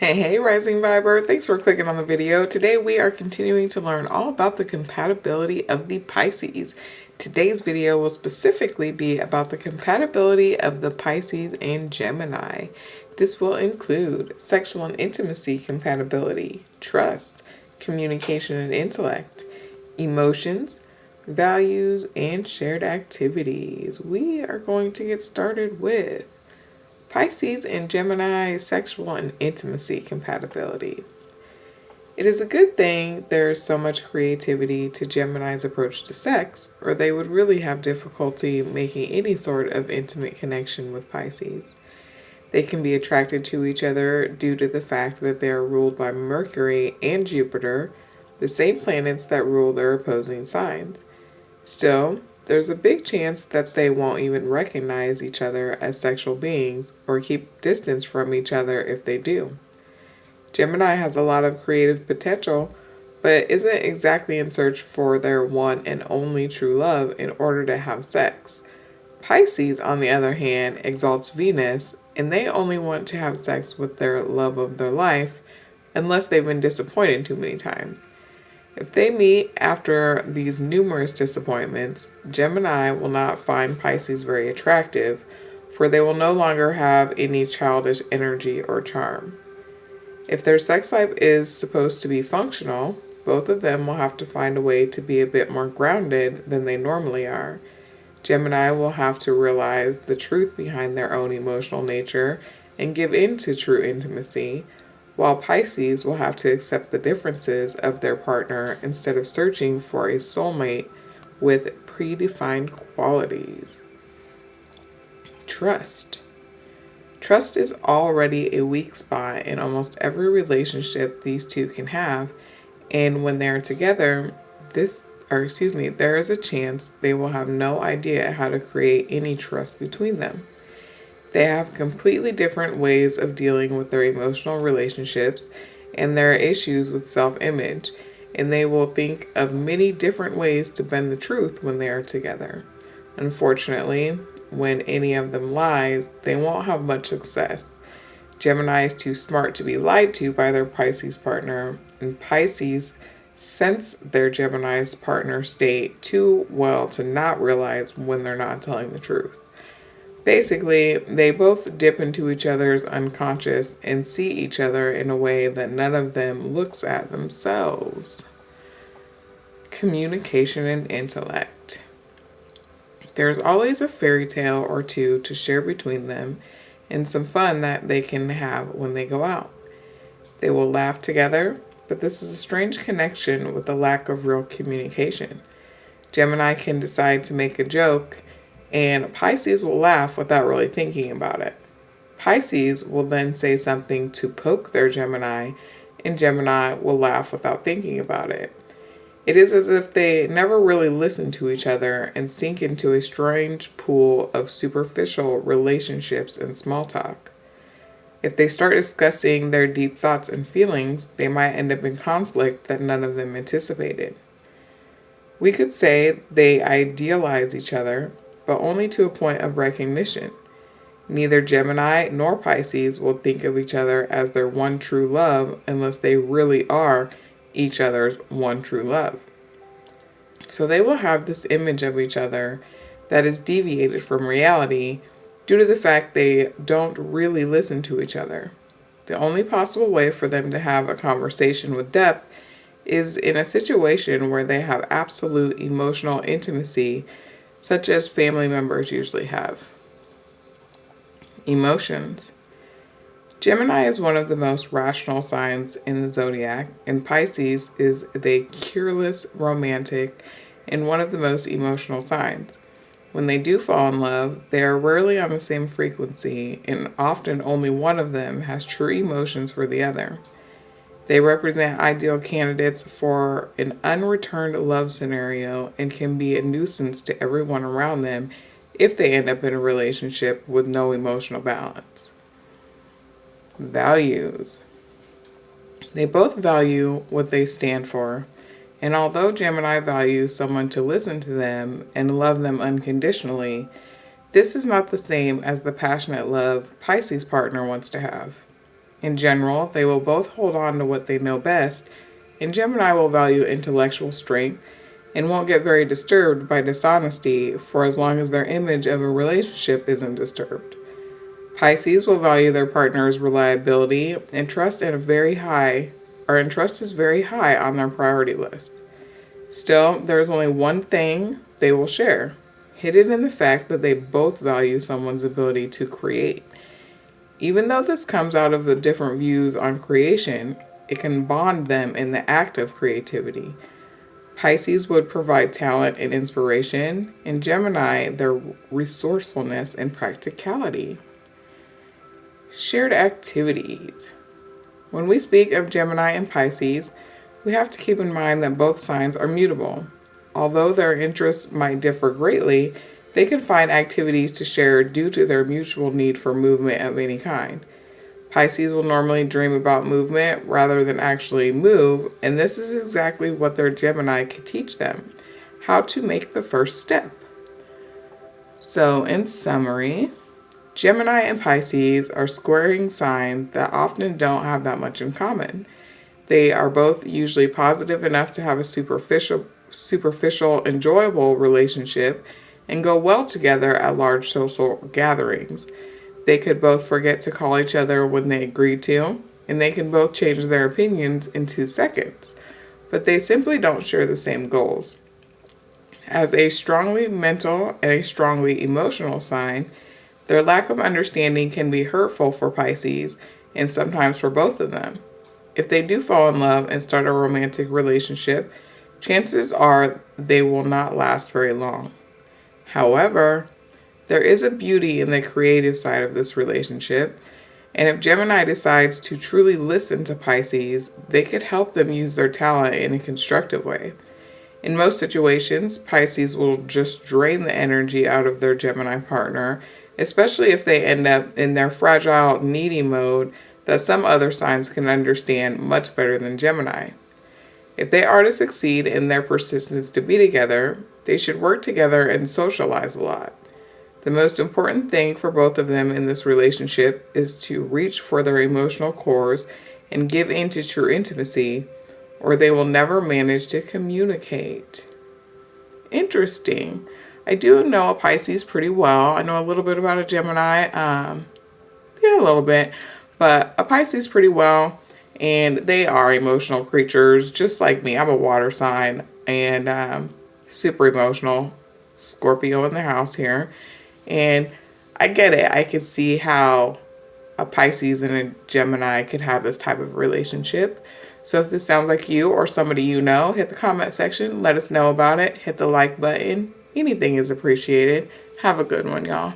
Hey, Rising Viber. Thanks for clicking on the video. Today we are continuing to learn all about the compatibility of the Pisces. Today's video will specifically be about the compatibility of the Pisces and Gemini. This will include sexual and intimacy compatibility, trust, communication and intellect, emotions, values, and shared activities. We are going to get started with Pisces and Gemini sexual and intimacy compatibility. It is a good thing there is so much creativity to Gemini's approach to sex, or they would really have difficulty making any sort of intimate connection with Pisces. They can be attracted to each other due to the fact that they are ruled by Mercury and Jupiter, the same planets that rule their opposing signs. Still, there's a big chance that they won't even recognize each other as sexual beings or keep distance from each other if they do. Gemini has a lot of creative potential, but isn't exactly in search for their one and only true love in order to have sex. Pisces, on the other hand, exalts Venus, and they only want to have sex with their love of their life unless they've been disappointed too many times. If they meet after these numerous disappointments, Gemini will not find Pisces very attractive, for they will no longer have any childish energy or charm. If their sex life is supposed to be functional, both of them will have to find a way to be a bit more grounded than they normally are. Gemini will have to realize the truth behind their own emotional nature and give in to true intimacy, while Pisces will have to accept the differences of their partner instead of searching for a soulmate with predefined qualities. Trust. Trust is already a weak spot in almost every relationship these two can have, and when they're together, there is a chance they will have no idea how to create any trust between them. They have completely different ways of dealing with their emotional relationships and their issues with self-image, and they will think of many different ways to bend the truth when they are together. Unfortunately, when any of them lies, they won't have much success. Gemini is too smart to be lied to by their Pisces partner, and Pisces sense their Gemini's partner state too well to not realize when they're not telling the truth. Basically, they both dip into each other's unconscious and see each other in a way that none of them looks at themselves. Communication and intellect. There's always a fairy tale or two to share between them and some fun that they can have when they go out. They will laugh together, but this is a strange connection with the lack of real communication. Gemini can decide to make a joke, and Pisces will laugh without really thinking about it. Pisces will then say something to poke their Gemini, and Gemini will laugh without thinking about it. It is as if they never really listen to each other and sink into a strange pool of superficial relationships and small talk. If they start discussing their deep thoughts and feelings, they might end up in conflict that none of them anticipated. We could say they idealize each other, but only to a point of recognition. Neither Gemini nor Pisces will think of each other as their one true love unless they really are each other's one true love. So they will have this image of each other that is deviated from reality due to the fact they don't really listen to each other. The only possible way for them to have a conversation with depth is in a situation where they have absolute emotional intimacy, such as family members usually have. Emotions. Gemini is one of the most rational signs in the zodiac, and Pisces is the careless, romantic, and one of the most emotional signs. When they do fall in love, they are rarely on the same frequency, and often only one of them has true emotions for the other. They represent ideal candidates for an unreturned love scenario and can be a nuisance to everyone around them if they end up in a relationship with no emotional balance. Values. They both value what they stand for, and although Gemini values someone to listen to them and love them unconditionally, this is not the same as the passionate love Pisces partner wants to have. In general, they will both hold on to what they know best, and Gemini will value intellectual strength and won't get very disturbed by dishonesty for as long as their image of a relationship isn't disturbed. Pisces will value their partner's reliability and trust is very high on their priority list. Still, there is only one thing they will share, hidden in the fact that they both value someone's ability to create. Even though this comes out of the different views on creation, it can bond them in the act of creativity. Pisces would provide talent and inspiration, and Gemini their resourcefulness and practicality. Shared activities. When we speak of Gemini and Pisces, we have to keep in mind that both signs are mutable. Although their interests might differ greatly, they can find activities to share due to their mutual need for movement of any kind. Pisces will normally dream about movement rather than actually move, and this is exactly what their Gemini could teach them, how to make the first step. So, in summary, Gemini and Pisces are squaring signs that often don't have that much in common. They are both usually positive enough to have a superficial, enjoyable relationship and go well together at large social gatherings. They could both forget to call each other when they agree to, and they can both change their opinions in 2 seconds, but they simply don't share the same goals. As a strongly mental and a strongly emotional sign, their lack of understanding can be hurtful for Pisces and sometimes for both of them. If they do fall in love and start a romantic relationship, chances are they will not last very long. However, there is a beauty in the creative side of this relationship, and if Gemini decides to truly listen to Pisces, they could help them use their talent in a constructive way. In most situations, Pisces will just drain the energy out of their Gemini partner, especially if they end up in their fragile, needy mode that some other signs can understand much better than Gemini. If they are to succeed in their persistence to be together, they should work together and socialize a lot. The most important thing for both of them in this relationship is to reach for their emotional cores and give in to true intimacy, or they will never manage to communicate. Interesting. I do know a Pisces pretty well. I know a little bit about a Gemini. A little bit. But a Pisces pretty well. And they are emotional creatures, just like me. I'm a water sign and super emotional. Scorpio in the house here. And I get it. I can see how a Pisces and a Gemini could have this type of relationship. So if this sounds like you or somebody you know, hit the comment section. Let us know about it. Hit the like button. Anything is appreciated. Have a good one, y'all.